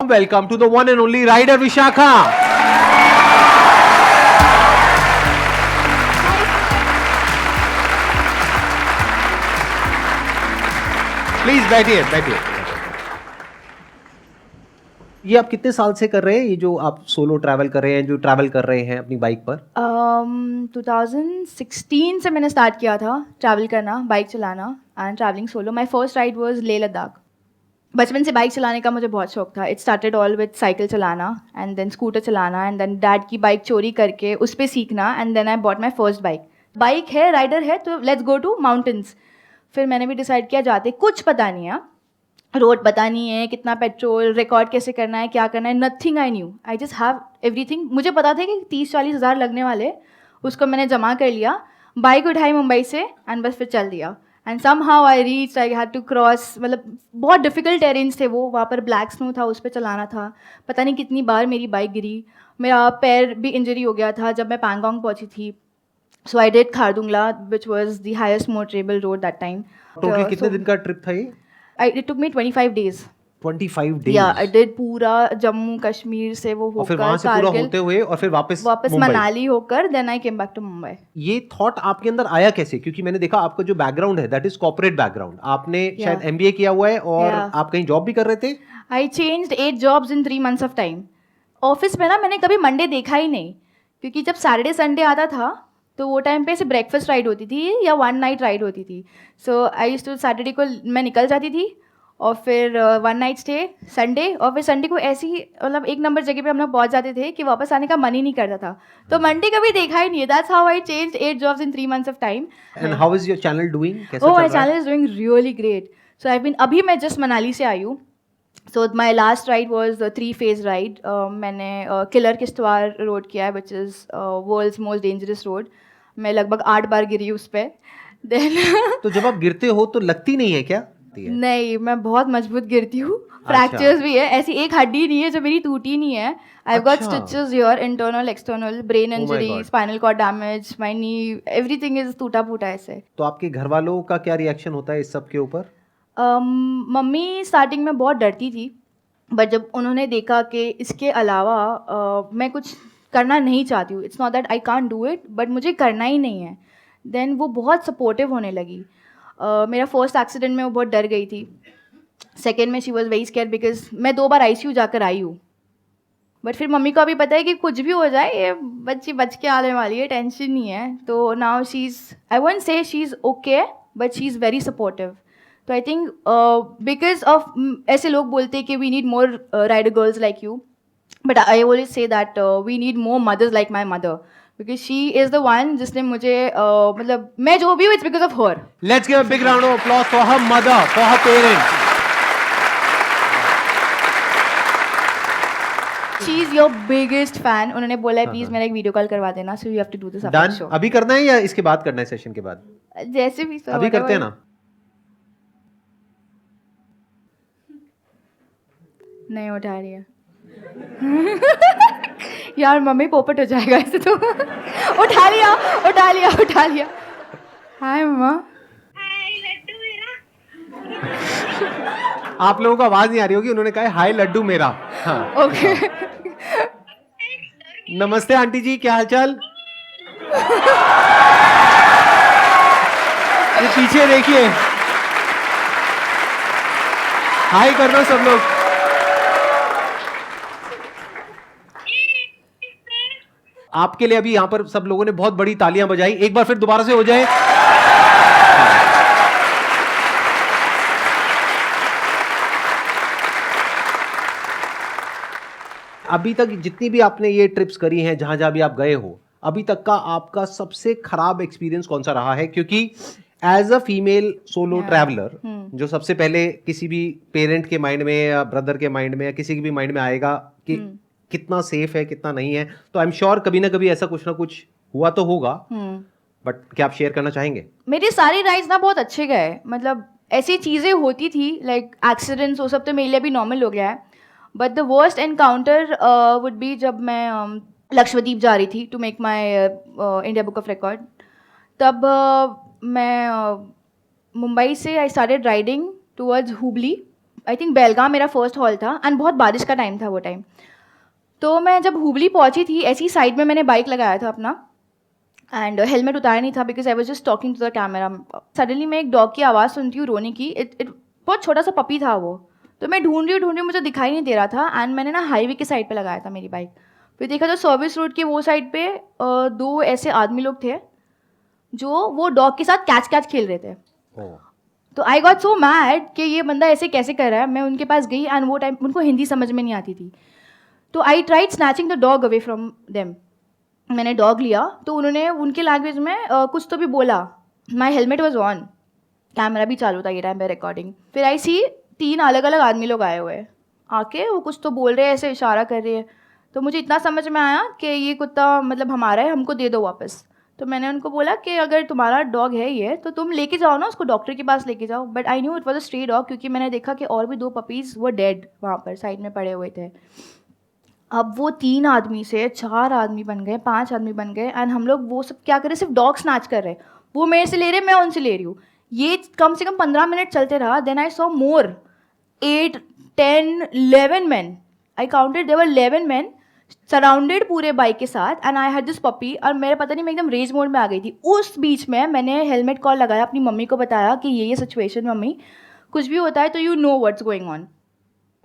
welcome to the one and only rider Vishakha. Please बैठिए बैठिए. ये आप कितने साल से कर रहे हैं, ये जो आप सोलो ट्रैवल कर रहे हैं, जो ट्रैवल कर रहे हैं अपनी बाइक पर? 2016 से मैंने स्टार्ट किया था ट्रैवल करना, बाइक चलाना and travelling solo. My first ride was Leh Ladakh. बचपन से बाइक चलाने का मुझे बहुत शौक था. It started all with cycle चलाना एंड देन स्कूटर चलाना एंड देन डैड की बाइक चोरी करके उस पर सीखना and then I bought my first bike. Bike है, राइडर है, तो लेट्स गो टू माउंटेन्स. फिर मैंने भी डिसाइड किया जाते कुछ पता नहीं है, रोड पता नहीं है, कितना पेट्रोल, रिकॉर्ड कैसे करना है, क्या करना है, nothing I knew. I just have everything. मुझे पता था कि 30-40 हज़ार लगने वाले, उसको मैंने जमा कर लिया, बाइक उठाई मुंबई से एंड बस फिर चल दिया. And some how I reach, I had to cross, मतलब बहुत डिफिकल्ट टेरेन्स थे वो. वहाँ पर ब्लैक स्नो था, उस पर चलाना था. पता नहीं कितनी बार मेरी बाइक गिरी. मेरा पैर भी इंजरी हो गया था जब मैं पैंगोंग पहुँची थी. So I did Khardungla which was the highest motorable road that time. Total कितने दिन का ट्रिप था ये? It took me 25 days. 25 days. Yeah, I did पूरा जम्मू कश्मीर से वो होकर, और फिर वहां से पूरा होते हुए और फिर वापस मनाली होकर then I came back to Mumbai. ये थॉट आपके अंदर आया कैसे? क्योंकि मैंने देखा आपका जो बैकग्राउंड है दैट इज कॉर्पोरेट बैकग्राउंड. आपने शायद एमबीए किया हुआ है और आप कहीं जॉब भी कर रहे थे. आई changed 8 jobs in 3 months of time. Office में ना मैंने कभी मंडे देखा ही नहीं, क्योंकि जब सैटरडे संडे आता था तो वो टाइम पे सिर्फ ब्रेकफास्ट राइड होती थी या 1 night राइड होती थी. So I used to Saturday को मैं निकल जाती थी और फिर 1 night स्टे संडे, और फिर संडे को ऐसी मतलब एक नंबर जगह पे हम लोग पहुंच जाते थे कि वापस आने का मन ही नहीं करता था. तो मंडे कभी देखा ही नहीं. That's how I changed 8 jobs in 3 months of time. And how is your channel doing? कैसा चल Oh, रहा my है? channel is doing really great. So I've been, अभी मैं जस्ट मनाली से आई हूँ. So my last ride was a 3-phase ride. मैंने killer Kishtwar road किया है, which is world's most dangerous road. मैं लगभग 8 बार गिरी उस पर. Then तो जब आप गिरते हो तो लगती नहीं है क्या? नहीं, मैं बहुत मजबूत गिरती हूँ. फ्रैक्चर्स भी है, ऐसी एक हड्डी नहीं है जो मेरी टूटी नहीं है. I got stitches here, internal external, brain injury, spinal cord damage, my knee, everything is टूटा फूटा ऐसे. तो आपके घर वालों का क्या रिएक्शन होता है इस सब के ऊपर? मम्मी स्टार्टिंग में बहुत डरती थी, बट जब उन्होंने देखा कि इसके अलावा मैं कुछ करना नहीं चाहती हूँ, it's not that I can't do it, but मुझे करना ही नहीं है, देन वो बहुत सपोर्टिव होने लगी. मेरा फर्स्ट एक्सीडेंट में वो बहुत डर गई थी. सेकेंड में she was very scare because मैं 2 बार ICU जाकर आई हूँ. बट फिर मम्मी को अभी पता है कि कुछ भी हो जाए ये बच्ची बच के आने वाली है, टेंशन नहीं है. तो now she is, I won't say she is okay, but she is very supportive. तो आई थिंक बिकॉज ऑफ, ऐसे लोग बोलते हैं कि we need more rider girls like you, but I always say that we need more mothers like my mother, because she is the one जिसने मुझे मतलब मैं जो भी हूँ it's because of her. Let's give a big round of applause for her mother, for her parents. She is your biggest fan. उन्होंने बोला है प्लीज मेरा एक वीडियो कॉल करवा देना, so you have to do this after the show. अभी करना है या इसके बाद करना है, सेशन के बाद? जैसे भी सर अभी करते हैं ना. नहीं उठा रही है. यार मम्मी पोपट हो जाएगा ऐसे तो. उठा लिया उठा लिया उठा लिया. हाय मम्मा. आप लोगों को आवाज नहीं आ रही होगी, उन्होंने कहा है हाय लड्डू मेरा. हाँ. ओके. नमस्ते आंटी जी, क्या हालचाल? ये पीछे देखिए, हाय कर दो सब लोग. आपके लिए अभी यहाँ पर सब लोगों ने बहुत बड़ी तालियां बजाई. एक बार फिर दोबारा से हो जाए. अभी तक जितनी भी आपने ये ट्रिप्स करी हैं, जहां जहां भी आप गए हो, अभी तक का आपका सबसे खराब एक्सपीरियंस कौन सा रहा है? क्योंकि as a female solo traveller, जो सबसे पहले किसी भी पेरेंट के माइंड में या ब्रदर के माइंड में या किसी के भी माइंड में आएगा कि कितना सेफ है कितना नहीं है. तो आई एम श्योर कभी ना कभी ऐसा कुछ ना कुछ हुआ तो होगा, बट क्या आप शेयर करना चाहेंगे? मेरी सारी राइड्स ना बहुत अच्छे गए. मतलब ऐसी चीज़ें होती थी लाइक एक्सीडेंट्स, वो सब तो मेरे लिए भी नॉर्मल हो गया है. But the worst encounter would be जब मैं लक्षद्वीप जा रही थी to make my India book of record. तब मैं मुंबई से I started riding towards Hubli. I think Belgaum मेरा फर्स्ट हॉल था एंड बहुत बारिश का टाइम था वो टाइम। तो मैं जब हुबली पहुंची थी, ऐसी साइड में मैंने बाइक लगाया था अपना एंड हेलमेट उतारा नहीं था because I was just talking to the camera. Suddenly मैं एक डॉग की आवाज़ सुनती हूँ रोने की। इट बहुत छोटा सा पपी था वो। तो मैं ढूंढ रही हूँ, मुझे दिखाई नहीं दे रहा था एंड मैंने ना हाईवे की साइड पे लगाया था मेरी बाइक। फिर देखा तो सर्विस रोड के वो साइड पे दो ऐसे आदमी लोग थे जो वो डॉग के साथ कैच कैच खेल रहे थे। तो आई गॉट सो मैड कि ये बंदा ऐसे कैसे कर रहा है। मैं उनके पास गई एंड वो टाइम उनको हिंदी समझ में नहीं आती थी। तो I tried snatching the dog away from them. मैंने डॉग लिया तो उन्होंने उनके लैंग्वेज में कुछ तो भी बोला। माई हेलमेट वॉज ऑन, कैमरा भी चालू था ये टाइम पे रिकॉर्डिंग। फिर आई सी 3 अलग अलग आदमी लोग आए हुए आके, वो कुछ तो बोल रहे हैं, ऐसे इशारा कर रहे हैं। तो मुझे इतना समझ में आया कि ये कुत्ता मतलब हमारा है, हमको दे दो वापस। तो मैंने उनको बोला कि अगर तुम्हारा डॉग है ये तो तुम लेके जाओ ना, उसको डॉक्टर के पास लेके जाओ। But I knew it was a stray dog क्योंकि मैंने देखा कि और भी 2 पपीज़ वो डेड वहाँ पर साइड में पड़े हुए थे। अब वो 3 आदमी से 4 आदमी बन गए, 5 आदमी बन गए एंड हम लोग वो सब क्या कर रहे, सिर्फ डॉग स्नैच कर रहे। वो मेरे से ले रहे, मैं उनसे ले रही हूँ। ये कम से कम 15 मिनट चलते रहा। Then I saw more 8, 10, 11 men. I counted there were 11 men surrounded पूरे बाइक के साथ and I had this puppy. और मेरे पता नहीं मैं एकदम रेज मोड में आ गई थी। उस बीच में मैंने हेलमेट कॉल लगाया, अपनी मम्मी को बताया कि ये सिचुएशन, मम्मी कुछ भी होता है तो you know what's going on.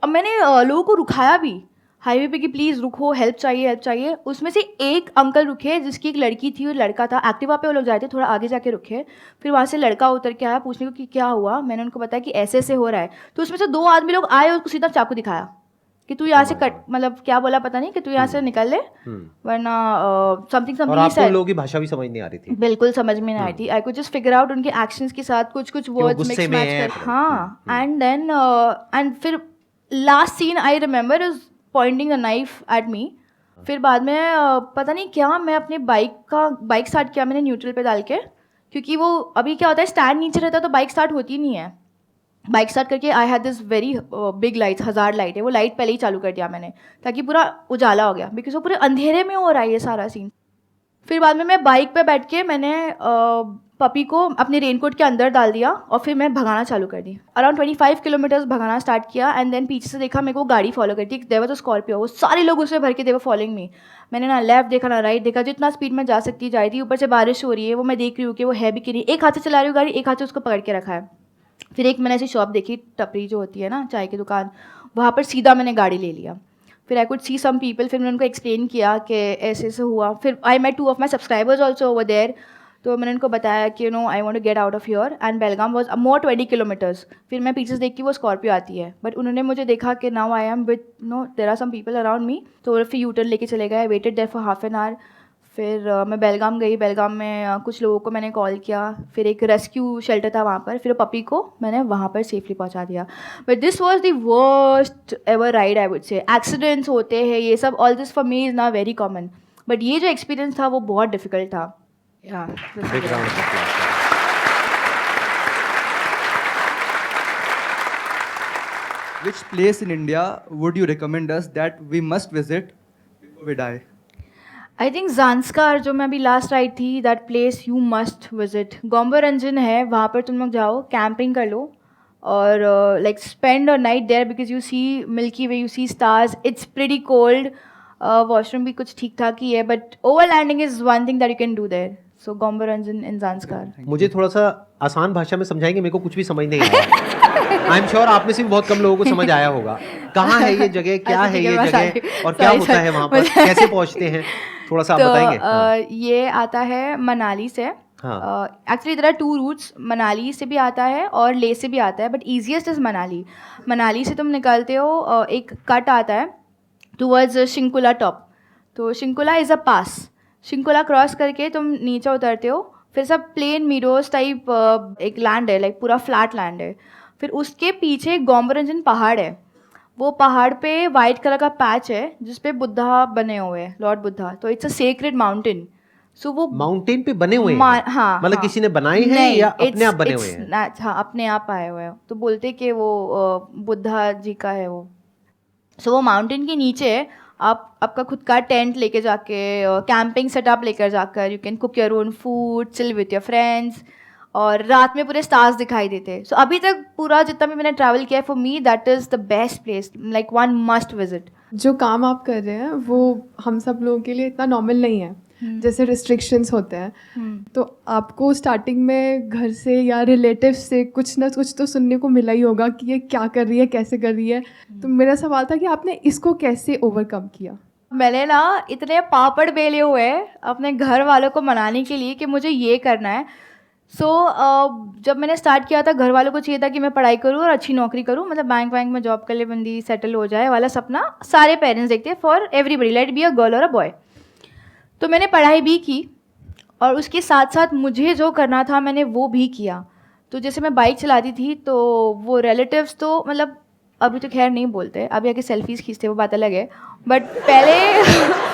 अब मैंने लोगों को रुकाया भी हाईवे पे कि प्लीज़ रुको, हेल्प चाहिए हेल्प चाहिए। उसमें से एक अंकल रुके जिसकी एक लड़की थी और लड़का था। एक्टिवा पे वो लोग जाए थे, थोड़ा आगे जाके रुके। फिर वहाँ से लड़का उतर के आया पूछने को कि क्या हुआ। मैंने उनको बताया कि ऐसे ऐसे हो रहा है। तो उसमें से 2 आदमी लोग आए और उसको सीधा चाकू दिखाया कि तू यहाँ से कट, मतलब क्या बोला पता नहीं, कि तू यहाँ से निकल ले वरना समथिंग और आपको लोगों की भाषा भी समझ नहीं आ रही थी? बिल्कुल समझ में नहीं आई थी। I could just figure out उनके एक्शंस के साथ कुछ कुछ वर्ड्स मिक्स मैच कर। हाँ एंड देन एंड फिर last scene I remember is pointing a knife at me. फिर बाद में पता नहीं क्या, मैं अपने बाइक स्टार्ट किया मैंने न्यूट्रल पे डाल के, क्योंकि वो अभी क्या होता है स्टैंड नीचे रहता है तो बाइक स्टार्ट होती नहीं है। बाइक स्टार्ट करके I had this very big lights, 1000 light है, वो लाइट पहले ही चालू कर दिया मैंने ताकि पूरा उजाला हो गया, बिकॉज वो पूरे अंधेरे में हो रहा है ये सारा सीन। फिर बाद में मैं बाइक पे बैठ के मैंने पपी को अपने रेनकोट के अंदर डाल दिया और फिर मैं भगाना चालू कर दी। अराउंड 25 किलोमीटर्स भगाना स्टार्ट किया एंड देन पीछे से देखा मेरे को गाड़ी फॉलो करती। देयर वाज अ स्कॉर्पियो, वो सारे लोग उसमें भर के दे वर फॉलोइंग मी। मैंने ना लेफ्ट देखा ना राइट देखा, जितना स्पीड में जा सकती जा रही थी। ऊपर से बारिश हो रही है, वो मैं देख रही हूँ कि वो है भी कि नहीं। एक हाथ से चला रही हूँ गाड़ी, एक हाथ से उसको पकड़ के रखा है। फिर एक मैंने ऐसी शॉप देखी, टपरी जो होती है ना चाय की दुकान, वहाँ पर सीधा मैंने गाड़ी ले लिया। फिर I could see some people, फिर मैंने उनको एक्सप्लेन किया कि ऐसे ऐसे हुआ। फिर I met 2 of my subscribers also over there. तो मैंने उनको बताया कि you know I want to get out of here and Belgaum was more 20 kilometres. फिर मैं पीछे से देख के वो स्कॉर्पियो आती है, बट उन्होंने मुझे देखा कि now I am with no there are some people around me, तो फिर यूटर्न लेके चले गए। I waited there for half an hour. फिर मैं बेलगाम गई। बेलगाम में कुछ लोगों को मैंने कॉल किया, फिर एक रेस्क्यू शेल्टर था वहाँ पर, फिर पपी को मैंने वहाँ पर सेफली पहुँचा दिया। But this was the worst ever ride I would say. Accidents होते हैं ये सब, all this for me is not very common, but ये जो एक्सपीरियंस था वो बहुत डिफिकल्ट था। Which place in India would you recommend us that we must visit before we die? I think Zanskar जो मैं अभी लास्ट राइड थी, that place you must visit. Gomboranjan है, वहाँ पर तुम लोग जाओ, कैंपिंग कर लो और like spend a night there because you see Milky Way, you see stars. It's pretty cold, washroom भी कुछ ठीक ठाक ही है, but overlanding is one thing that you can do there. So Gomboranjan in Zanskar. मुझे थोड़ा सा आसान भाषा में समझाएंगे, मेरे को कुछ भी समझ नहीं आया। आई एम श्योर आप में से भी बहुत कम लोगों को समझ आया होगा। कहाँ है ये जगह, क्या है ये जगह और क्या होता है वहाँ पर, कैसे पहुँचते हैं, थोड़ा सा आप बताएंगे? ये आता है मनाली से। Actually there are 2 routes, Manali से भी आता है और लेह से भी आता है, but easiest is Manali. Manali से तुम निकलते हो, एक कट आता है टूवर्ड्स शिंकुला टॉप। तो Shinkula is a pass. Shinkula cross करके तुम नीचे उतरते हो, फिर सब प्लेन मीडोज टाइप एक लैंड है, लाइक पूरा फ्लैट लैंड है। फिर उसके पीछे गोम्बोरंजन पहाड़ है। वो पहाड़ पे वाइट कलर का पैच है जिसपे बुद्धा बने हुए हैं, लॉर्ड बुद्धा। तो इट्स अ सेक्रेड माउंटेन। सो वो माउंटेन पे बने हुए हैं? हाँ, मतलब हाँ, किसी ने बनाए हैं या अपने आप बने हुए हैं? हाँ, अपने आप आए हुए हैं। तो बोलते कि वो बुद्धा जी का है वो। सो वो माउंटेन के नीचे आप आपका खुद का टेंट लेके जाके, कैंपिंग सेटअप लेकर जाकर, you can cook your own food, chill with your friends. और रात में पूरे स्टार्स दिखाई देते. सो अभी तक पूरा जितना भी मैंने ट्रैवल किया है, for me that is the best place, like one must visit. जो काम आप कर रहे हैं वो हम सब लोगों के लिए इतना नॉर्मल नहीं है. जैसे रिस्ट्रिक्शंस होते हैं, तो आपको स्टार्टिंग में घर से या रिलेटिव से कुछ ना कुछ तो सुनने को मिला ही होगा कि ये क्या कर रही है, कैसे कर रही है. तो मेरा सवाल था कि आपने इसको कैसे ओवरकम किया. मैंने ना इतने पापड़ बेले हुए हैं अपने घर वालों को मनाने के लिए कि मुझे ये करना है. सो जब मैंने स्टार्ट किया था, घर वालों को चाहिए था कि मैं पढ़ाई करूँ और अच्छी नौकरी करूँ, मतलब बैंक में जॉब कर ले, बंदी सेटल हो जाए वाला सपना सारे पेरेंट्स देखते हैं for everybody, let be a girl or a boy. तो मैंने पढ़ाई भी की और उसके साथ साथ मुझे जो करना था मैंने वो भी किया. तो जैसे मैं बाइक चलाती थी तो वो रिलेटिव्स तो मतलब अभी तो खैर नहीं बोलते, अभी आके सेल्फीज़ खींचते, वो बात अलग है. बट पहले